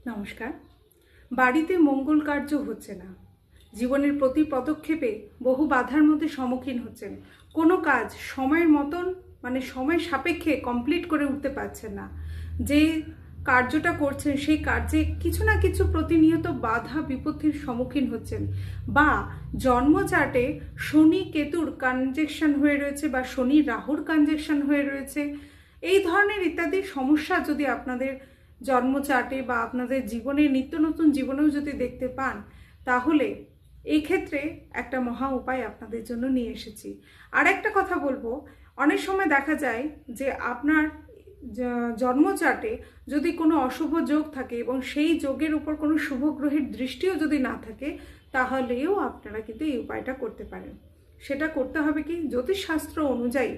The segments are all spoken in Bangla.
নমস্কার। বাড়িতে মঙ্গল কার্য হচ্ছে না, জীবনের প্রতি পদক্ষেপে বহু বাধার মধ্যে সম্মুখীন হচ্ছেন, কোনো কাজ সময়ের মতন সময় সাপেক্ষে কমপ্লিট করে উঠতে পারছেন না, যে কার্যটা করছেন সেই কার্যে কিছু না কিছু প্রতিনিয়ত বাধা বিপত্তির সম্মুখীন হচ্ছেন, বা জন্মচার্টে শনি কেতুর কনজাংশন হয়ে রয়েছে বা শনি রাহুর কনজাংশন হয়ে রয়েছে, এই ধরনের ইত্যাদি সমস্যা যদি আপনাদের জন্মচার্টে বা আপনাদের জীবনে নিত্য নতুন জীবনেও যদি দেখতে পান, তাহলে এই ক্ষেত্রে একটা মহা উপায় আপনাদের জন্য নিয়ে এসেছি। আর একটা কথা বলবো, অনেক সময় দেখা যায় যে আপনার জন্মচার্টে যদি কোনো অশুভ যোগ থাকে এবং সেই যোগের উপর কোনো শুভ গ্রহের দৃষ্টিও যদি না থাকে, তাহলেও আপনারা কিন্তু এই উপায়টা করতে পারেন। সেটা করতে হবে কি, জ্যোতিষশাস্ত্র অনুযায়ী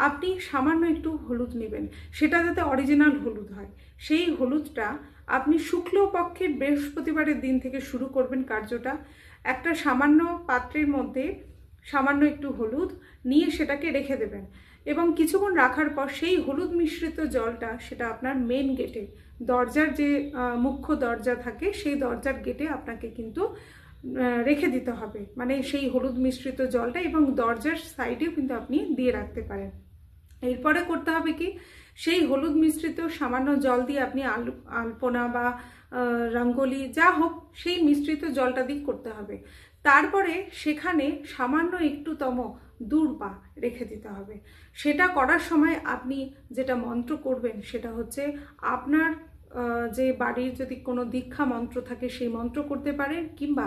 আপনি সামান্য একটু হলুদ নেবেন, সেটা যাতে অরিজিনাল হলুদ হয়। সেই হলুদটা আপনি শুক্লপক্ষের বৃহস্পতিবারের দিন থেকে শুরু করবেন কার্যটা। একটা সামান্য পাত্রের মধ্যে সামান্য একটু হলুদ নিয়ে সেটাকে রেখে দেবেন, এবং কিছুক্ষণ রাখার পর সেই হলুদ মিশ্রিত জলটা সেটা আপনার মেন গেটে, দরজার যে মুখ্য দরজা থাকে সেই দরজার গেটে আপনাকে কিন্তু রেখে দিতে হবে। সেই হলুদ মিশ্রিত জলটা, এবং দরজার সাইডেও কিন্তু আপনি দিয়ে রাখতে পারেন। এরপরে করতে হবে কি, সেই হলুদ মিশ্রিত সামান্য জল দিয়ে আপনি আলপনা বা রঙ্গোলি যা হোক সেই মিশ্রিত জলটা দিয়ে করতে হবে। তারপরে সেখানে সামান্য একটুতম দূর্বা রেখে দিতে হবে। সেটা করার সময় আপনি যেটা মন্ত্র করবেন সেটা হচ্ছে আপনার যে বাড়ির যদি কোনো দীক্ষা মন্ত্র থাকে সেই মন্ত্র করতে পারেন, কিংবা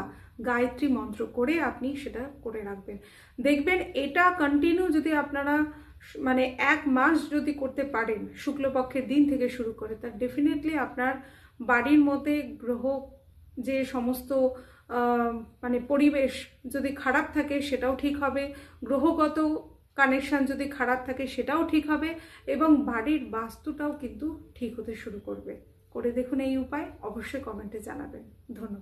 গায়ত্রী মন্ত্র করে আপনি সেটা করে রাখবেন। দেখবেন এটা কন্টিনিউ যদি আপনারা 1 মাস যদি করতে পারেন, শুক্লপক্ষের দিন থেকে শুরু করে, তার ডেফিনেটলি আপনার বাড়ির মধ্যে গ্রহ যে সমস্ত পরিবেশ যদি খারাপ থাকে সেটাও ঠিক হবে, গ্রহগত কানেকশন যদি খারাপ থাকে সেটাও ঠিক হবে, এবং বাড়ির বাস্তুটাও কিন্তু ঠিক হতে শুরু করবে। করে দেখুন এই উপায়, অবশ্যই কমেন্টে জানাবেন। ধন্যবাদ।